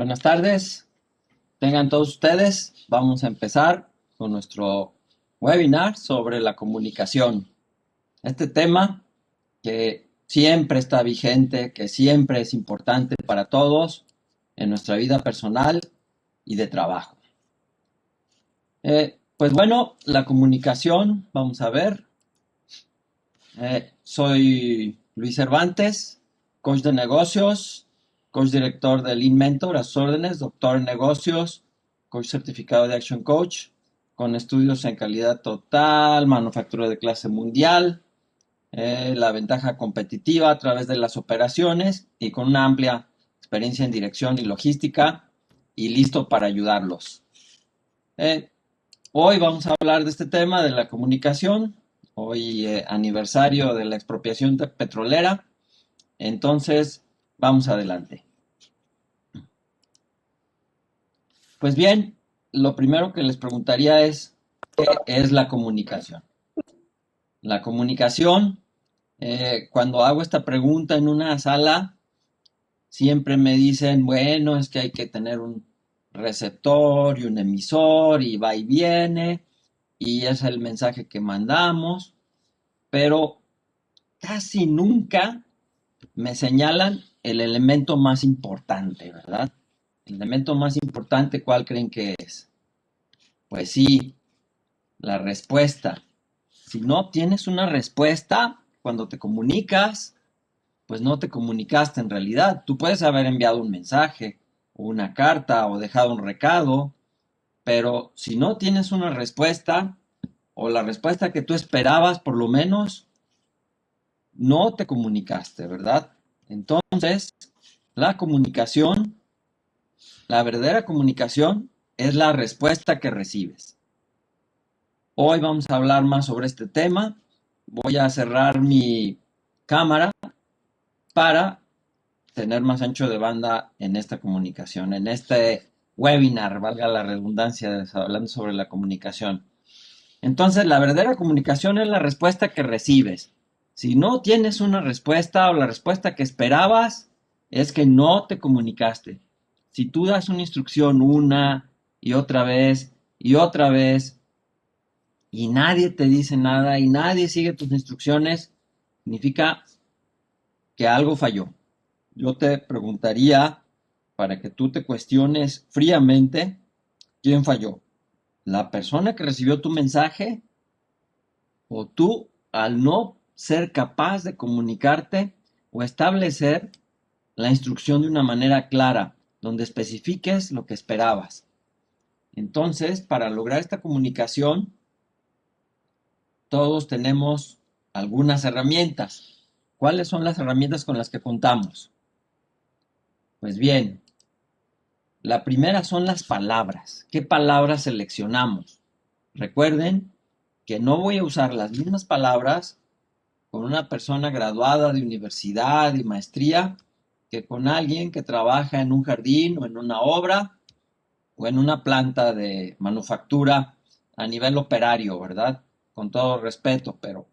Buenas tardes, tengan todos ustedes. Vamos a empezar con nuestro webinar sobre la comunicación. Este tema que siempre está vigente, que siempre es importante para todos en nuestra vida personal y de trabajo. Pues bueno, la comunicación, vamos a ver. Soy Luis Cervantes, coach de negocios, coach director de Lean Mentor, a sus órdenes, doctor en negocios, coach certificado de Action Coach, con estudios en calidad total, manufactura de clase mundial, la ventaja competitiva a través de las operaciones y con una amplia experiencia en dirección y logística y listo para ayudarlos. Hoy vamos a hablar de este tema de la comunicación. Hoy aniversario de la expropiación petrolera. Entonces, vamos adelante. Pues bien, lo primero que les preguntaría es, ¿qué es la comunicación? La comunicación, cuando hago esta pregunta en una sala, siempre me dicen, bueno, es que hay que tener un receptor y un emisor y va y viene, y es el mensaje que mandamos, pero casi nunca me señalan el elemento más importante, ¿verdad? El elemento más importante, ¿cuál creen que es? Pues sí, la respuesta. Si no obtienes una respuesta cuando te comunicas, pues no te comunicaste en realidad. Tú puedes haber enviado un mensaje o una carta o dejado un recado, pero si no tienes una respuesta o la respuesta que tú esperabas, por lo menos, no te comunicaste, ¿verdad? Entonces, la comunicación, la verdadera comunicación es la respuesta que recibes. Hoy vamos a hablar más sobre este tema. Voy a cerrar mi cámara para tener más ancho de banda en esta comunicación, en este webinar, valga la redundancia, hablando sobre la comunicación. Entonces, la verdadera comunicación es la respuesta que recibes. Si no tienes una respuesta o la respuesta que esperabas, es que no te comunicaste. Si tú das una instrucción una y otra vez, y nadie te dice nada y nadie sigue tus instrucciones, significa que algo falló. Yo te preguntaría, para que tú te cuestiones fríamente, ¿quién falló? ¿La persona que recibió tu mensaje? ¿O tú, al no ser capaz de comunicarte o establecer la instrucción de una manera clara, donde especifiques lo que esperabas? Entonces, para lograr esta comunicación, todos tenemos algunas herramientas. ¿Cuáles son las herramientas con las que contamos? Pues bien, la primera son las palabras. ¿Qué palabras seleccionamos? Recuerden que no voy a usar las mismas palabras con una persona graduada de universidad y maestría que con alguien que trabaja en un jardín o en una obra o en una planta de manufactura a nivel operario, ¿verdad? Con todo respeto, pero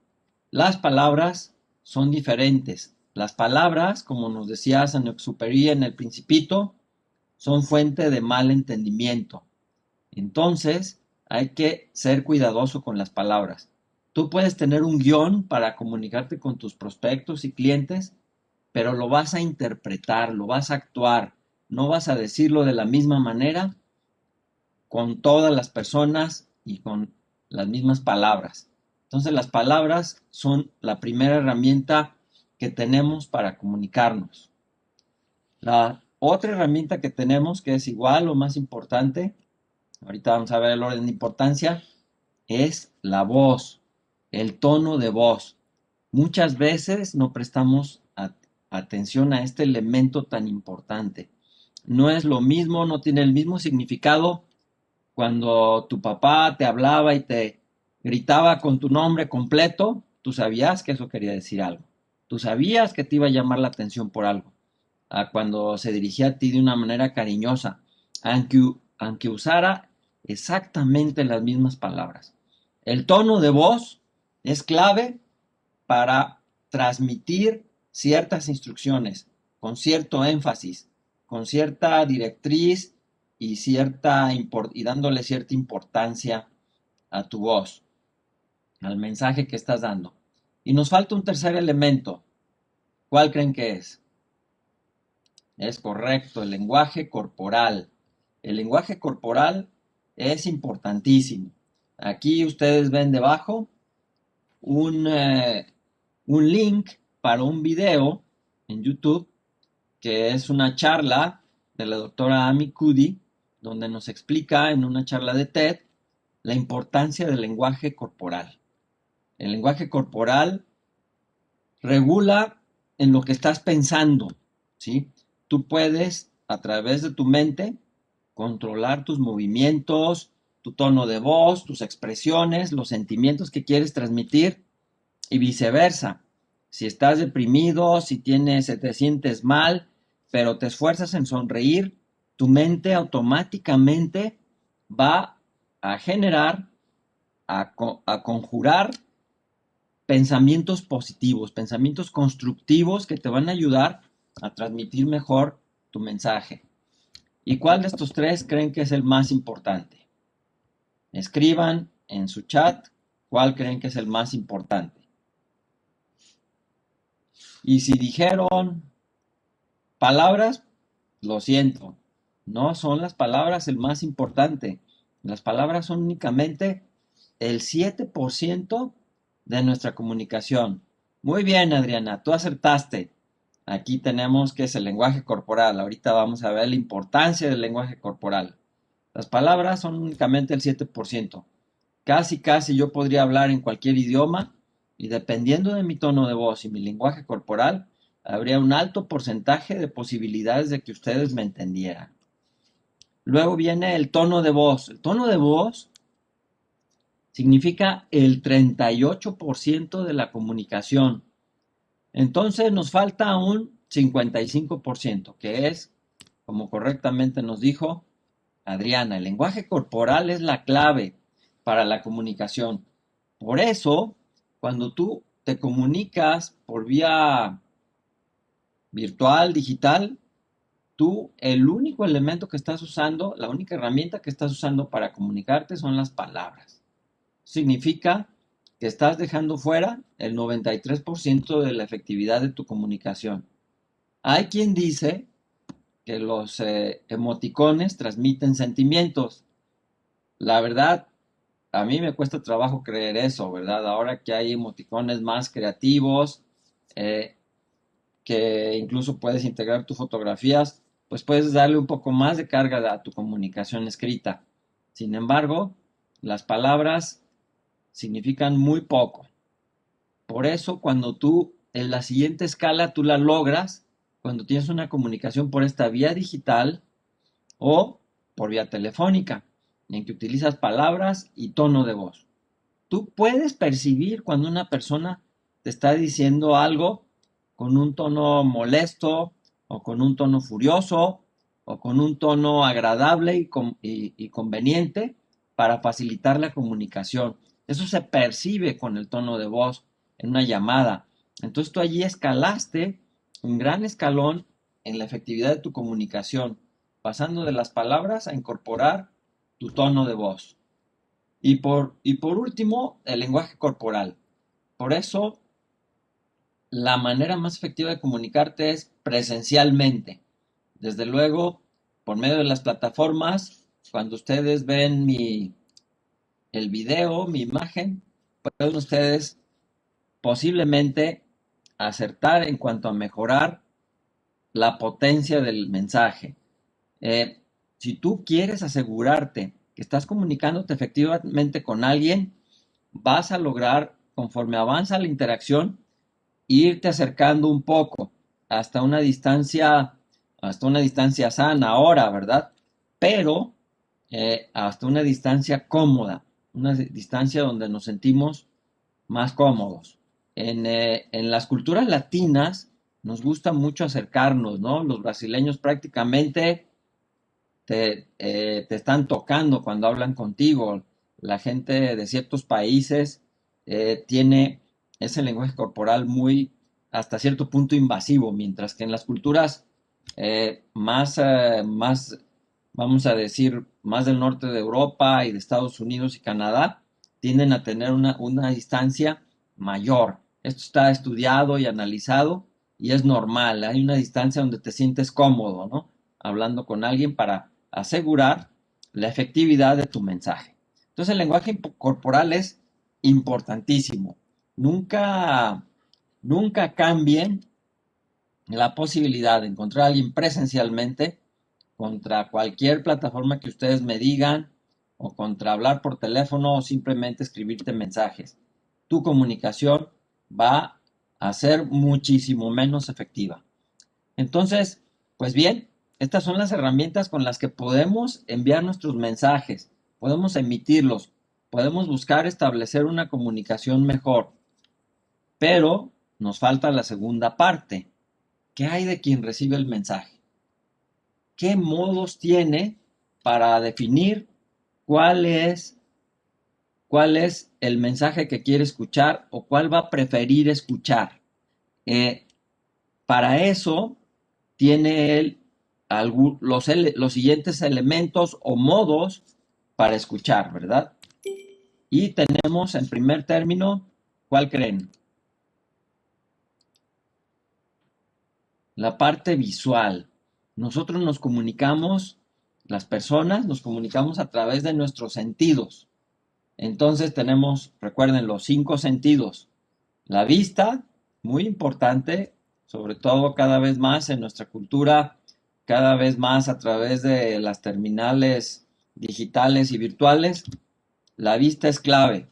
las palabras son diferentes. Las palabras, como nos decía Saint-Exupéry en El Principito, son fuente de mal entendimiento. Entonces, hay que ser cuidadoso con las palabras. Tú puedes tener un guión para comunicarte con tus prospectos y clientes, pero lo vas a interpretar, lo vas a actuar, no vas a decirlo de la misma manera con todas las personas y con las mismas palabras. Entonces, las palabras son la primera herramienta que tenemos para comunicarnos. La otra herramienta que tenemos, que es igual o más importante, ahorita vamos a ver el orden de importancia, es la voz, el tono de voz. Muchas veces no prestamos atención a este elemento tan importante. No es lo mismo, no tiene el mismo significado cuando tu papá te hablaba y te gritaba con tu nombre completo. Tú sabías que eso quería decir algo. Tú sabías que te iba a llamar la atención por algo. Cuando se dirigía a ti de una manera cariñosa, aunque usara exactamente las mismas palabras. El tono de voz es clave para transmitir ciertas instrucciones con cierto énfasis, con cierta directriz y dándole cierta importancia a tu voz, al mensaje que estás dando. Y nos falta un tercer elemento. ¿Cuál creen que es? Es correcto, el lenguaje corporal. El lenguaje corporal es importantísimo. Aquí ustedes ven debajo un link para un video en YouTube que es una charla de la doctora Amy Cuddy, donde nos explica en una charla de TED la importancia del lenguaje corporal. El lenguaje corporal regula en lo que estás pensando, ¿sí? Tú puedes, a través de tu mente, controlar tus movimientos, tu tono de voz, tus expresiones, los sentimientos que quieres transmitir y viceversa. Si estás deprimido, si te sientes mal, pero te esfuerzas en sonreír, tu mente automáticamente va a generar, a conjurar pensamientos positivos, pensamientos constructivos que te van a ayudar a transmitir mejor tu mensaje. ¿Y cuál de estos tres creen que es el más importante? Escriban en su chat cuál creen que es el más importante. Y si dijeron palabras, lo siento, no son las palabras el más importante. Las palabras son únicamente el 7% de nuestra comunicación. Muy bien, Adriana, tú acertaste. Aquí tenemos que es el lenguaje corporal. Ahorita vamos a ver la importancia del lenguaje corporal. Las palabras son únicamente el 7%. Casi yo podría hablar en cualquier idioma y dependiendo de mi tono de voz y mi lenguaje corporal, habría un alto porcentaje de posibilidades de que ustedes me entendieran. Luego viene el tono de voz. El tono de voz significa el 38% de la comunicación. Entonces nos falta un 55%, que es, como correctamente nos dijo Adriana, el lenguaje corporal es la clave para la comunicación. Por eso, cuando tú te comunicas por vía virtual, digital, tú el único elemento que estás usando, la única herramienta que estás usando para comunicarte son las palabras. Significa que estás dejando fuera el 93% de la efectividad de tu comunicación. Hay quien dice que los emoticones transmiten sentimientos. La verdad, a mí me cuesta trabajo creer eso, ¿verdad? Ahora que hay emoticones más creativos, eh, que incluso puedes integrar tus fotografías, pues puedes darle un poco más de carga a tu comunicación escrita. Sin embargo, las palabras significan muy poco. Por eso, cuando tú en la siguiente escala tú la logras, cuando tienes una comunicación por esta vía digital o por vía telefónica, en que utilizas palabras y tono de voz. Tú puedes percibir cuando una persona te está diciendo algo con un tono molesto o con un tono furioso o con un tono agradable y conveniente para facilitar la comunicación. Eso se percibe con el tono de voz en una llamada. Entonces tú allí escalaste un gran escalón en la efectividad de tu comunicación, pasando de las palabras a incorporar tu tono de voz. Y por último, el lenguaje corporal. Por eso, la manera más efectiva de comunicarte es presencialmente. Desde luego, por medio de las plataformas, cuando ustedes ven el video, mi imagen, pueden ustedes posiblemente acertar en cuanto a mejorar la potencia del mensaje. Si tú quieres asegurarte que estás comunicándote efectivamente con alguien, vas a lograr, conforme avanza la interacción, irte acercando un poco hasta una distancia sana ahora, ¿verdad? Pero hasta una distancia cómoda, una distancia donde nos sentimos más cómodos. En las culturas latinas nos gusta mucho acercarnos, ¿no? Los brasileños prácticamente te están tocando cuando hablan contigo. La gente de ciertos países tiene ese lenguaje corporal muy, hasta cierto punto, invasivo, mientras que en las culturas más, vamos a decir, más del norte de Europa y de Estados Unidos y Canadá, tienden a tener una distancia mayor. Esto está estudiado y analizado y es normal. Hay una distancia donde te sientes cómodo, ¿no? Hablando con alguien para asegurar la efectividad de tu mensaje. Entonces, el lenguaje corporal es importantísimo. Nunca, nunca cambien la posibilidad de encontrar a alguien presencialmente contra cualquier plataforma que ustedes me digan o contra hablar por teléfono o simplemente escribirte mensajes. Tu comunicación va a ser muchísimo menos efectiva. Entonces, pues bien, estas son las herramientas con las que podemos enviar nuestros mensajes, podemos emitirlos, podemos buscar establecer una comunicación mejor, pero nos falta la segunda parte. ¿Qué hay de quien recibe el mensaje? ¿Qué modos tiene para definir cuál es, cuál es el mensaje que quiere escuchar o cuál va a preferir escuchar? Eh, para eso tiene él los siguientes elementos o modos para escuchar, ¿verdad? Y tenemos en primer término, ¿cuál creen? La parte visual. Nosotros nos comunicamos, las personas nos comunicamos a través de nuestros sentidos. Entonces tenemos, recuerden, los 5 sentidos. La vista, muy importante, sobre todo cada vez más en nuestra cultura, cada vez más a través de las terminales digitales y virtuales. La vista es clave.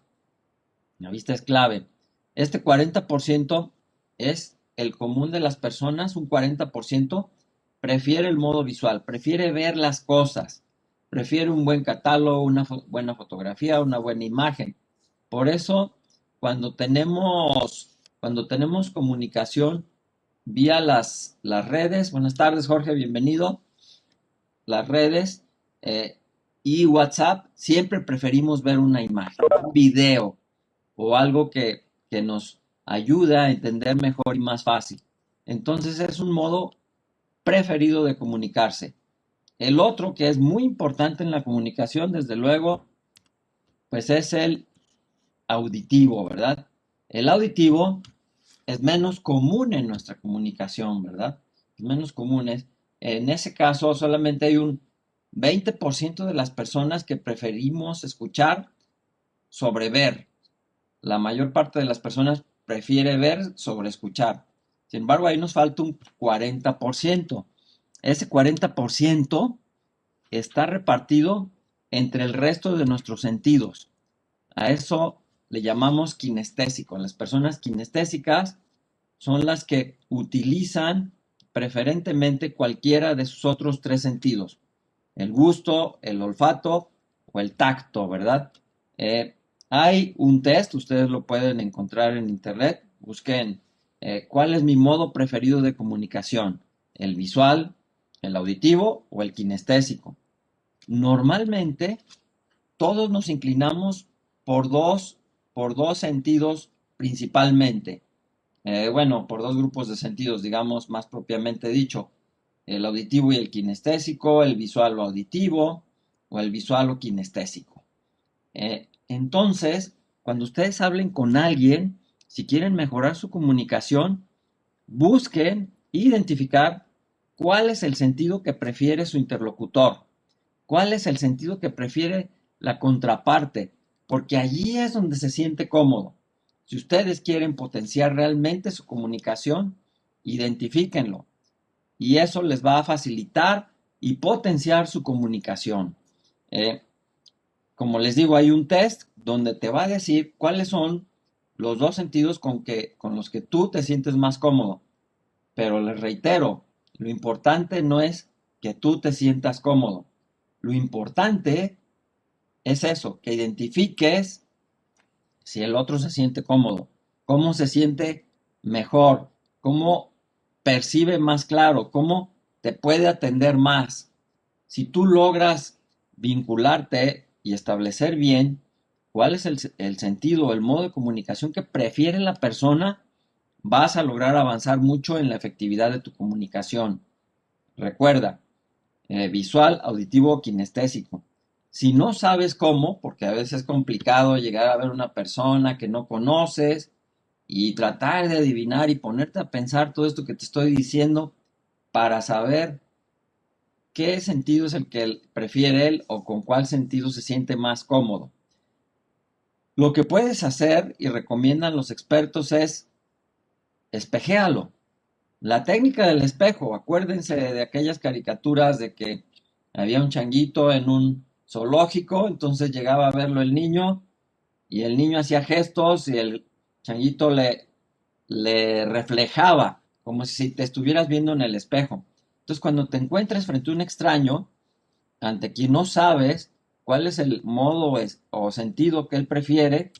La vista es clave. Este 40% es el común de las personas, un 40% prefiere el modo visual, prefiere ver las cosas, prefiere un buen catálogo, una buena fotografía, una buena imagen. Por eso, cuando tenemos comunicación vía las redes, buenas tardes Jorge, bienvenido, las redes y WhatsApp, siempre preferimos ver una imagen, un video, o algo que nos ayuda a entender mejor y más fácil. Entonces es un modo preferido de comunicarse. El otro que es muy importante en la comunicación, desde luego, pues es el auditivo, ¿verdad? El auditivo es menos común en nuestra comunicación, ¿verdad? Es menos común. En ese caso, solamente hay un 20% de las personas que preferimos escuchar sobre ver. La mayor parte de las personas prefiere ver sobre escuchar. Sin embargo, ahí nos falta un 40%. Ese 40% está repartido entre el resto de nuestros sentidos. A eso le llamamos kinestésico. Las personas kinestésicas son las que utilizan preferentemente cualquiera de sus otros 3 sentidos. El gusto, el olfato o el tacto, ¿verdad? Eh, Hay un test, ustedes lo pueden encontrar en internet. Busquen cuál es mi modo preferido de comunicación, el visual, el auditivo o el kinestésico. Normalmente todos nos inclinamos por dos sentidos principalmente. Bueno, por dos grupos de sentidos, digamos más propiamente dicho, el auditivo y el kinestésico, el visual o auditivo o el visual o kinestésico. Entonces, cuando ustedes hablen con alguien, si quieren mejorar su comunicación, busquen identificar cuál es el sentido que prefiere su interlocutor, cuál es el sentido que prefiere la contraparte, porque allí es donde se siente cómodo. Si ustedes quieren potenciar realmente su comunicación, identifíquenlo y eso les va a facilitar y potenciar su comunicación. Eh, como les digo, hay un test donde te va a decir cuáles son los dos sentidos con los que tú te sientes más cómodo. Pero les reitero, lo importante no es que tú te sientas cómodo. Lo importante es eso, que identifiques si el otro se siente cómodo, cómo se siente mejor, cómo percibe más claro, cómo te puede atender más. Si tú logras vincularte y establecer bien cuál es el sentido, el modo de comunicación que prefiere la persona, vas a lograr avanzar mucho en la efectividad de tu comunicación. Recuerda, visual, auditivo o kinestésico. Si no sabes cómo, porque a veces es complicado llegar a ver una persona que no conoces y tratar de adivinar y ponerte a pensar todo esto que te estoy diciendo para saber qué sentido es el que él prefiere él o con cuál sentido se siente más cómodo. Lo que puedes hacer y recomiendan los expertos es espejéalo. La técnica del espejo, acuérdense de aquellas caricaturas de que había un changuito en un zoológico, entonces llegaba a verlo el niño y el niño hacía gestos y el changuito le reflejaba como si te estuvieras viendo en el espejo. Entonces cuando te encuentres frente a un extraño, ante quien no sabes cuál es el modo o sentido que él prefiere,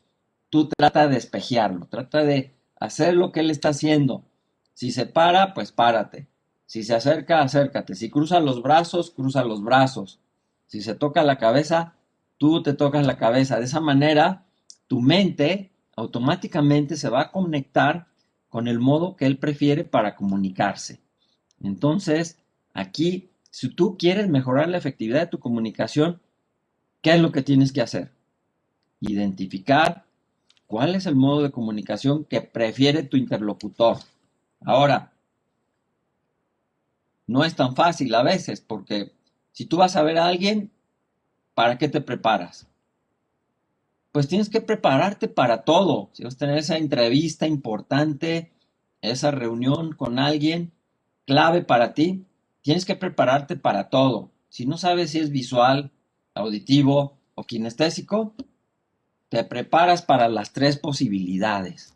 tú trata de espejearlo, trata de hacer lo que él está haciendo. Si se para, pues párate. Si se acerca, acércate. Si cruza los brazos, cruza los brazos. Si se toca la cabeza, tú te tocas la cabeza. De esa manera, tu mente automáticamente se va a conectar con el modo que él prefiere para comunicarse. Entonces, aquí, si tú quieres mejorar la efectividad de tu comunicación, ¿qué es lo que tienes que hacer? Identificar cuál es el modo de comunicación que prefiere tu interlocutor. Ahora, no es tan fácil a veces, porque si tú vas a ver a alguien, ¿para qué te preparas? Pues tienes que prepararte para todo. Si vas a tener esa entrevista importante, esa reunión con alguien clave para ti, tienes que prepararte para todo. Si no sabes si es visual, auditivo o kinestésico, te preparas para las tres posibilidades.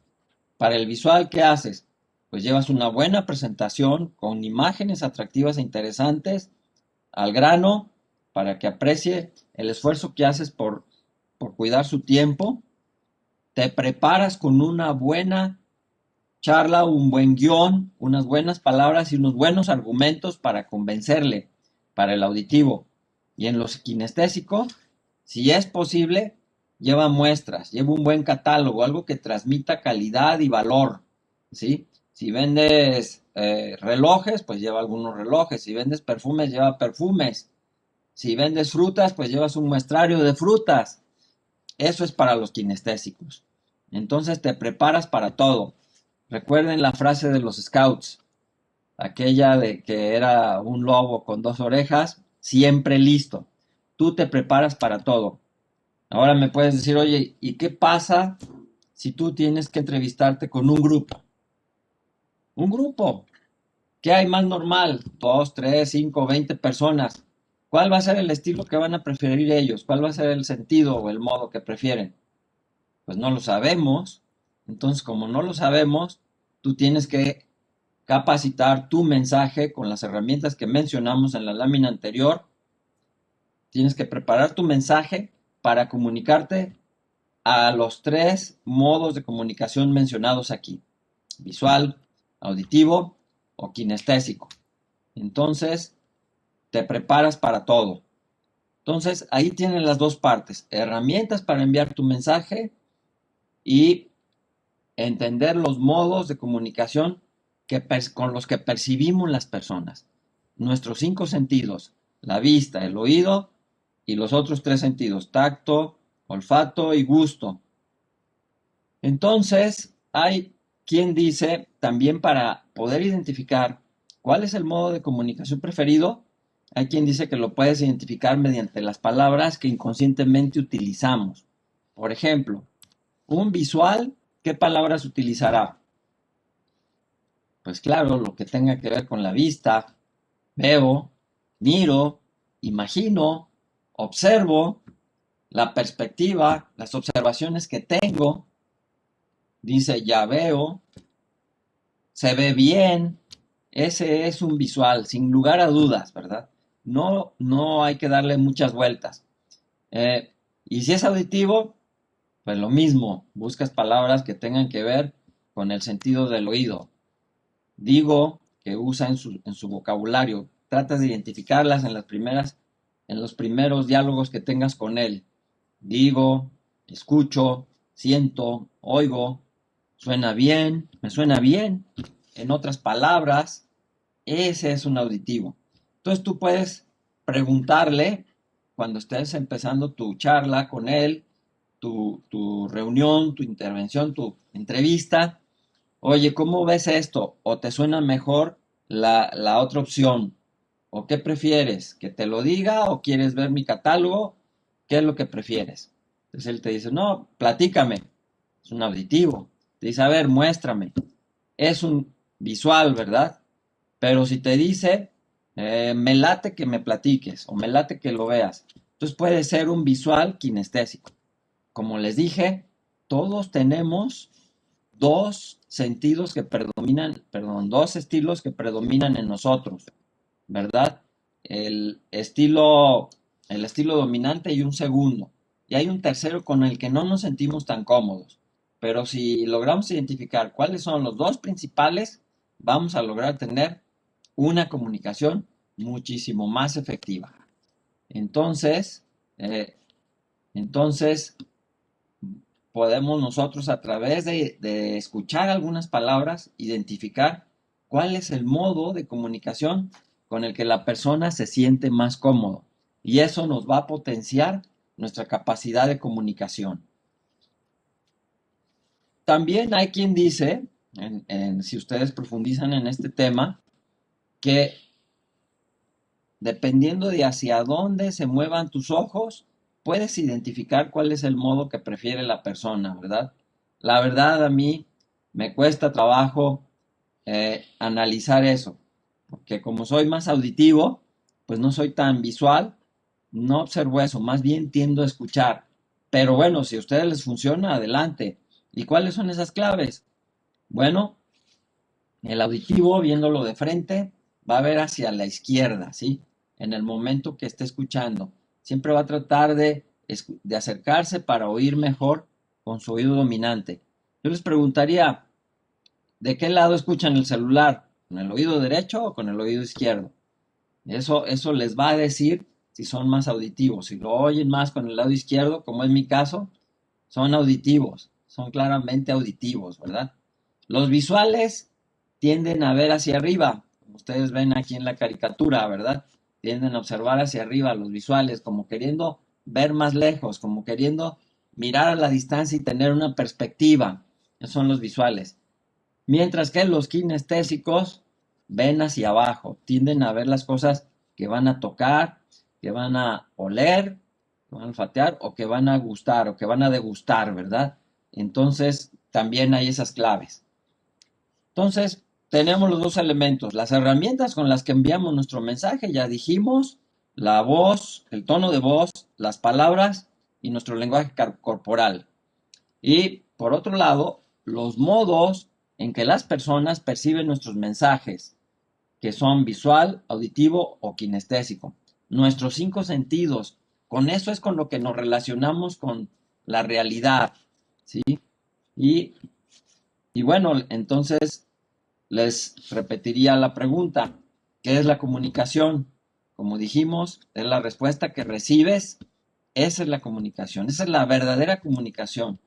Para el visual, ¿qué haces? Pues llevas una buena presentación con imágenes atractivas e interesantes al grano para que aprecie el esfuerzo que haces por cuidar su tiempo. Te preparas con una buena charla, un buen guión, unas buenas palabras y unos buenos argumentos para convencerle para el auditivo. Y en los kinestésicos, si es posible, lleva muestras, lleva un buen catálogo, algo que transmita calidad y valor, ¿sí? Si vendes relojes, pues lleva algunos relojes. Si vendes perfumes, lleva perfumes. Si vendes frutas, pues llevas un muestrario de frutas. Eso es para los kinestésicos. Entonces te preparas para todo. Recuerden la frase de los scouts, aquella de que era un lobo con dos orejas, siempre listo. Tú te preparas para todo. Ahora me puedes decir, oye, ¿y qué pasa si tú tienes que entrevistarte con un grupo? Un grupo. ¿Qué hay más normal? Dos, tres, cinco, 20 personas. ¿Cuál va a ser el estilo que van a preferir ellos? ¿Cuál va a ser el sentido o el modo que prefieren? Pues no lo sabemos. Entonces, como no lo sabemos, tú tienes que capacitar tu mensaje con las herramientas que mencionamos en la lámina anterior. Tienes que preparar tu mensaje para comunicarte a los tres modos de comunicación mencionados aquí: visual, auditivo o kinestésico. Entonces, te preparas para todo. Entonces, ahí tienen las dos partes: herramientas para enviar tu mensaje y entender los modos de comunicación con los que percibimos las personas. Nuestros cinco sentidos: la vista, el oído y los otros tres sentidos: tacto, olfato y gusto. Entonces, hay quien dice también, para poder identificar cuál es el modo de comunicación preferido, hay quien dice que lo puedes identificar mediante las palabras que inconscientemente utilizamos. Por ejemplo, un visual, ¿qué palabras utilizará? Pues claro, lo que tenga que ver con la vista: veo, miro, imagino, observo, la perspectiva, las observaciones que tengo. Dice, ya veo, se ve bien. Ese es un visual, sin lugar a dudas, ¿verdad? No, no hay que darle muchas vueltas. Y si es auditivo, pues lo mismo, buscas palabras que tengan que ver con el sentido del oído. Digo, que usa en su vocabulario. Tratas de identificarlas en los primeros diálogos que tengas con él. Digo, escucho, siento, oigo, suena bien, me suena bien. En otras palabras, ese es un auditivo. Entonces tú puedes preguntarle cuando estés empezando tu charla con él, tu reunión, tu intervención, tu entrevista. Oye, ¿cómo ves esto? ¿O te suena mejor la otra opción? ¿O qué prefieres? ¿Que te lo diga o quieres ver mi catálogo? ¿Qué es lo que prefieres? Entonces él te dice, no, platícame. Es un auditivo. Te dice, a ver, muéstrame. Es un visual, ¿verdad? Pero si te dice, me late que me platiques o me late que lo veas. Entonces puede ser un visual kinestésico. Como les dije, todos tenemos dos sentidos que predominan, perdón, dos estilos que predominan en nosotros, ¿verdad? El estilo, el estilo dominante y un segundo. Y hay un tercero con el que no nos sentimos tan cómodos. Pero si logramos identificar cuáles son los dos principales, vamos a lograr tener una comunicación muchísimo más efectiva. Entonces, eh, entonces podemos nosotros a través de escuchar algunas palabras identificar cuál es el modo de comunicación con el que la persona se siente más cómodo. Y eso nos va a potenciar nuestra capacidad de comunicación. También hay quien dice, si ustedes profundizan en este tema, que dependiendo de hacia dónde se muevan tus ojos, puedes identificar cuál es el modo que prefiere la persona, ¿verdad? La verdad a mí me cuesta trabajo analizar eso, porque como soy más auditivo, pues no soy tan visual, no observo eso, más bien tiendo a escuchar. Pero bueno, si a ustedes les funciona, adelante. ¿Y cuáles son esas claves? Bueno, el auditivo, viéndolo de frente, va a ver hacia la izquierda, ¿sí? En el momento que esté escuchando. Siempre va a tratar de acercarse para oír mejor con su oído dominante. Yo les preguntaría, ¿de qué lado escuchan el celular? ¿Con el oído derecho o con el oído izquierdo? Eso les va a decir si son más auditivos. Si lo oyen más con el lado izquierdo, como es mi caso, son auditivos, son claramente auditivos, ¿verdad? Los visuales tienden a ver hacia arriba, como ustedes ven aquí en la caricatura, ¿verdad? Tienden a observar hacia arriba los visuales, como queriendo ver más lejos, como queriendo mirar a la distancia y tener una perspectiva. Esos son los visuales. Mientras que los kinestésicos ven hacia abajo, tienden a ver las cosas que van a tocar, que van a oler, que van a olfatear o que van a gustar o que van a degustar, ¿verdad? Entonces, también hay esas claves. Entonces, tenemos los dos elementos, las herramientas con las que enviamos nuestro mensaje, ya dijimos, la voz, el tono de voz, las palabras y nuestro lenguaje corporal. Y por otro lado, los modos en que las personas perciben nuestros mensajes, que son visual, auditivo o kinestésico. Nuestros cinco sentidos. Con eso es con lo que nos relacionamos con la realidad, ¿sí? Y, y bueno, entonces les repetiría la pregunta, ¿qué es la comunicación? Como dijimos, es la respuesta que recibes, esa es la comunicación, esa es la verdadera comunicación.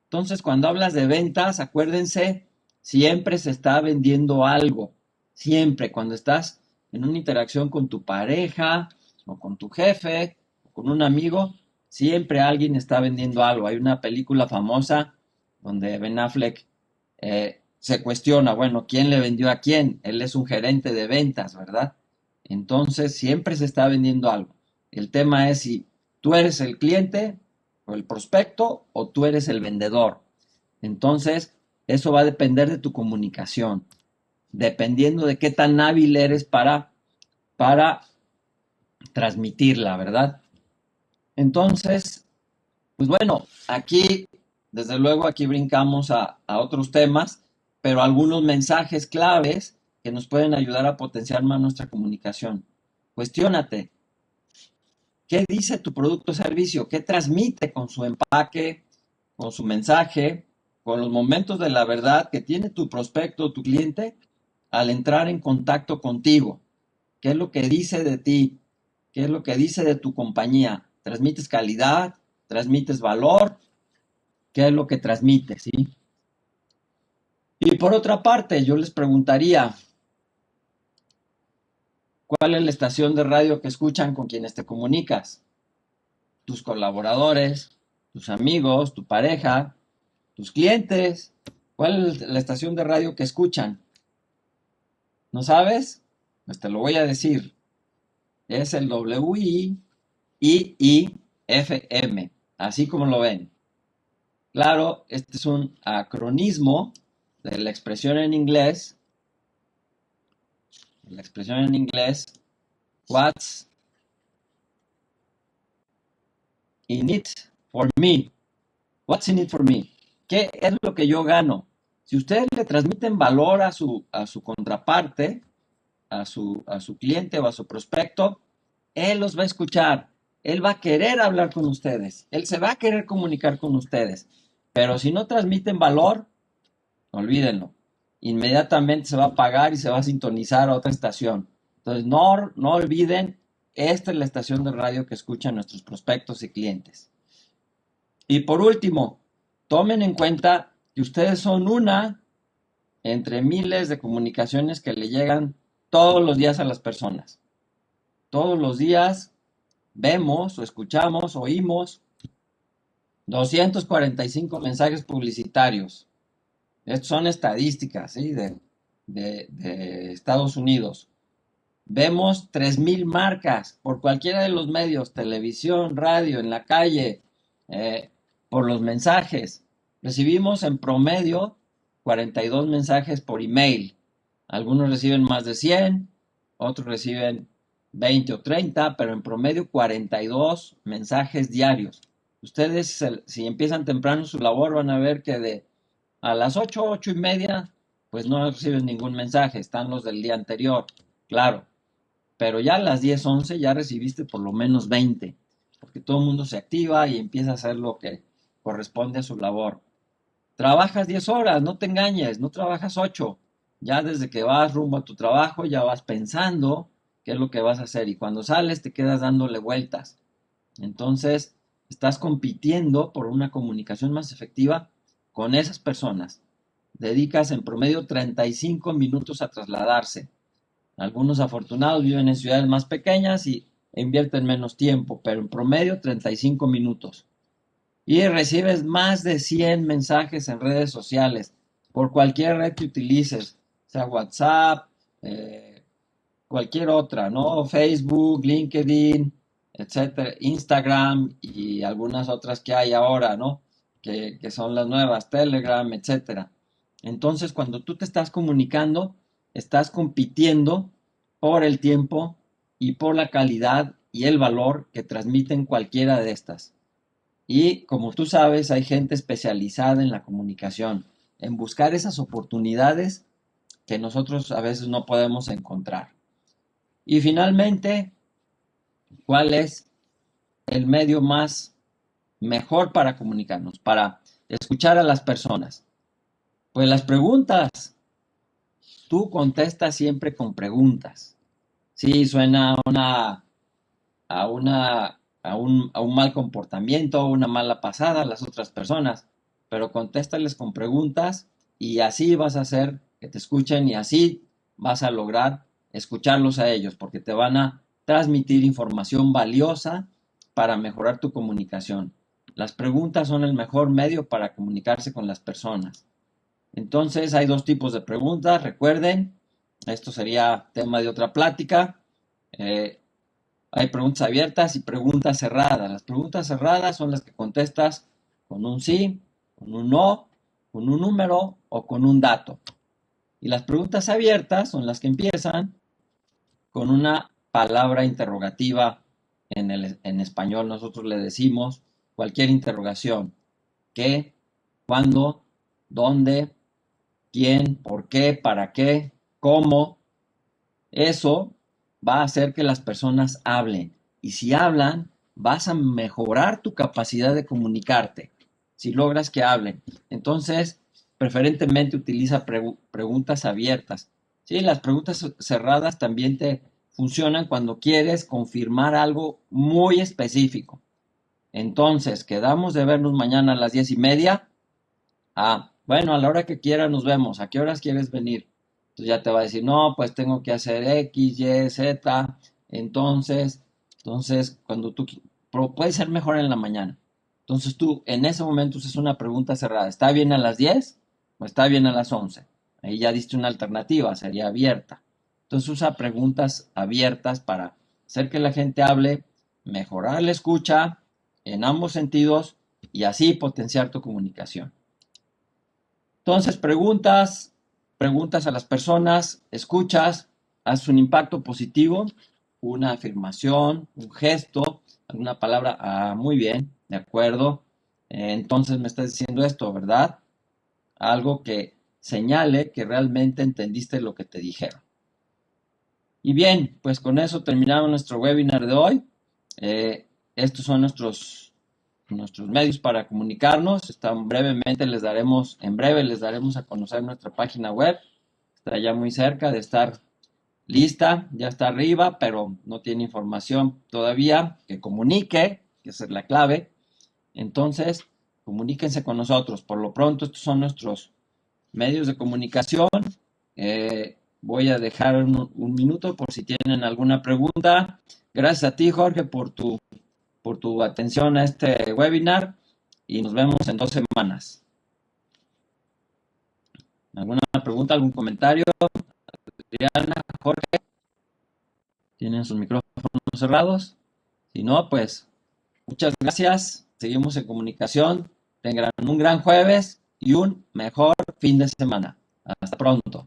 Entonces, cuando hablas de ventas, acuérdense, siempre se está vendiendo algo. Siempre, cuando estás en una interacción con tu pareja, o con tu jefe, o con un amigo, siempre alguien está vendiendo algo. Hay una película famosa donde Ben Affleck se cuestiona, bueno, ¿quién le vendió a quién? Él es un gerente de ventas, ¿verdad? Entonces, siempre se está vendiendo algo. El tema es si tú eres el cliente o el prospecto o tú eres el vendedor. Entonces, eso va a depender de tu comunicación, dependiendo de qué tan hábil eres para transmitirla, ¿verdad? Entonces, pues bueno, aquí, desde luego, aquí brincamos a otros temas, pero algunos mensajes claves que nos pueden ayudar a potenciar más nuestra comunicación. Cuestiónate, ¿qué dice tu producto o servicio? ¿Qué transmite con su empaque, con su mensaje, con los momentos de la verdad que tiene tu prospecto o tu cliente al entrar en contacto contigo? ¿Qué es lo que dice de ti? ¿Qué es lo que dice de tu compañía? ¿Transmites calidad? ¿Transmites valor? ¿Qué es lo que transmites? ¿Sí? Y por otra parte, yo les preguntaría, ¿Cuál es la estación de radio que escuchan con quienes te comunicas? Tus colaboradores, tus amigos, tu pareja, tus clientes. ¿Cuál es la estación de radio que escuchan? ¿No sabes? Pues te lo voy a decir. Es el WIIFM, así como lo ven. Claro, este es un acronismo de la expresión en inglés. La expresión en inglés, what's in it for me? What's in it for me? ¿Qué es lo que yo gano? Si ustedes le transmiten valor a su contraparte, a su cliente o a su prospecto, él los va a escuchar, él va a querer hablar con ustedes, él se va a querer comunicar con ustedes. Pero si no transmiten valor, olvídenlo. Inmediatamente se va a apagar y se va a sintonizar a otra estación. Entonces, no olviden, esta es la estación de radio que escuchan nuestros prospectos y clientes. Y por último, tomen en cuenta que ustedes son una entre miles de comunicaciones que le llegan todos los días a las personas. Todos los días vemos o escuchamos, oímos 245 mensajes publicitarios. Estas son estadísticas, ¿sí? de Estados Unidos. Vemos 3,000 marcas por cualquiera de los medios, televisión, radio, en la calle, por los mensajes. Recibimos en promedio 42 mensajes por email. Algunos reciben más de 100, otros reciben 20 o 30, pero en promedio 42 mensajes diarios. Ustedes, si empiezan temprano su labor, van a ver que de a las 8, 8:30, pues no reciben ningún mensaje, están los del día anterior, claro. Pero ya a las 10, 11 ya recibiste por lo menos 20, porque todo el mundo se activa y empieza a hacer lo que corresponde a su labor. Trabajas 10 horas, no te engañes, no trabajas 8. Ya desde que vas rumbo a tu trabajo, ya vas pensando qué es lo que vas a hacer y cuando sales te quedas dándole vueltas. Entonces, estás compitiendo por una comunicación más efectiva con esas personas. Dedicas en promedio 35 minutos a trasladarse. Algunos afortunados viven en ciudades más pequeñas y invierten menos tiempo, pero en promedio 35 minutos. Y recibes más de 100 mensajes en redes sociales, por cualquier red que utilices, sea WhatsApp, eh, cualquier otra, ¿no? Facebook, LinkedIn, etcétera, Instagram y algunas otras que hay ahora, ¿no? Que son las nuevas, Telegram, etcétera. Entonces, cuando tú te estás comunicando, estás compitiendo por el tiempo y por la calidad y el valor que transmiten cualquiera de estas. Y como tú sabes, hay gente especializada en la comunicación, en buscar esas oportunidades que nosotros a veces no podemos encontrar. Y finalmente, ¿cuál es el medio más mejor para comunicarnos, para escuchar a las personas? Pues las preguntas. Tú contestas siempre con preguntas. Sí, suena a un mal comportamiento, a una mala pasada a las otras personas, pero contéstales con preguntas y así vas a hacer que te escuchen y así vas a lograr escucharlos a ellos, porque te van a transmitir información valiosa para mejorar tu comunicación. Las preguntas son el mejor medio para comunicarse con las personas. Entonces hay dos tipos de preguntas, recuerden, esto sería tema de otra plática. Eh, Hay preguntas abiertas y preguntas cerradas. Las preguntas cerradas son las que contestas con un sí, con un no, con un número o con un dato. Y las preguntas abiertas son las que empiezan con una palabra interrogativa. En español nosotros le decimos cualquier interrogación. ¿Qué? ¿Cuándo? ¿Dónde? ¿Quién? ¿Por qué? ¿Para qué? ¿Cómo? Eso va a hacer que las personas hablen. Y si hablan, vas a mejorar tu capacidad de comunicarte. Si logras que hablen. Entonces, preferentemente utiliza preguntas abiertas. Sí, las preguntas cerradas también te funcionan cuando quieres confirmar algo muy específico. Entonces, quedamos de vernos mañana a las 10:30. Bueno, a la hora que quieras nos vemos. ¿A qué horas quieres venir? Entonces ya te va a decir, no, pues tengo que hacer X, Y, Z. Entonces cuando puede ser mejor en la mañana. Entonces tú en ese momento usas una pregunta cerrada. ¿Está bien a las 10 o está bien a las 11? Ahí ya diste una alternativa, sería abierta. Entonces usa preguntas abiertas para hacer que la gente hable, mejorar la escucha en ambos sentidos y así potenciar tu comunicación. Entonces preguntas a las personas, escuchas, haces un impacto positivo, una afirmación, un gesto, alguna palabra, muy bien, de acuerdo. Entonces me estás diciendo esto, ¿verdad? Algo que señale que realmente entendiste lo que te dijeron. Y bien, pues con eso terminamos nuestro webinar de hoy. Estos son nuestros medios para comunicarnos. En breve les daremos a conocer nuestra página web. Está ya muy cerca de estar lista, ya está arriba, pero no tiene información todavía que comunique, que esa es la clave. Entonces, comuníquense con nosotros. Por lo pronto, estos son nuestros medios de comunicación. Voy a dejar un minuto por si tienen alguna pregunta. Gracias a ti, Jorge, por tu atención a este webinar y nos vemos en 2 semanas. ¿Alguna pregunta, algún comentario? Adriana, Jorge, ¿tienen sus micrófonos cerrados? Si no, pues muchas gracias. Seguimos en comunicación. Tengan un gran jueves y un mejor fin de semana. Hasta pronto.